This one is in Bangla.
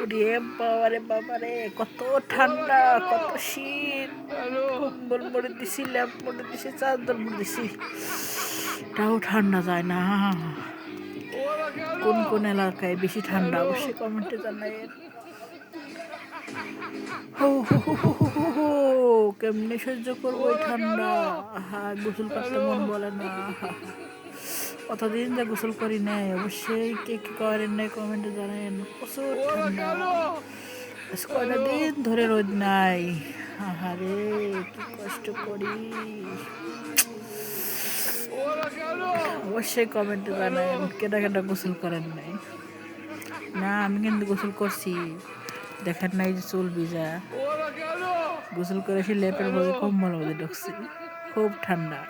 ওরে বাবারে বাবারে, কত ঠান্ডা, কত শীত। কম্বল মুড়ে দিছি, ল্যাম্প মুড়ে দিছি, চাদর মুড়ে দিছি, তাও ঠান্ডা যায় না। কোন কোন এলাকায় বেশি ঠান্ডা অবশ্যই কমেন্টে জানাইয়েন। কেমনে সহ্য করবো এই ঠান্ডা। গোসল করতে মন বলে না। কতদিন যা গোসল করি নাই, অবশ্যই কে কি করেন নাই কমেন্টে জানাইন। প্রচুর ঠান্ডা, কয়টা দিন ধরে রোদ নাই। আহারে কি কষ্ট করি। অবশ্যই কমেন্টে জানাইন কেটা কেটা গোসল করেন নাই। না আমি কিন্তু গোসল করছি, দেখেন নাই যে চুল ভিজা। গোসল করে এসে লেপের মধ্যে কম্বল মধ্যে ঢুকছি, খুব ঠান্ডা।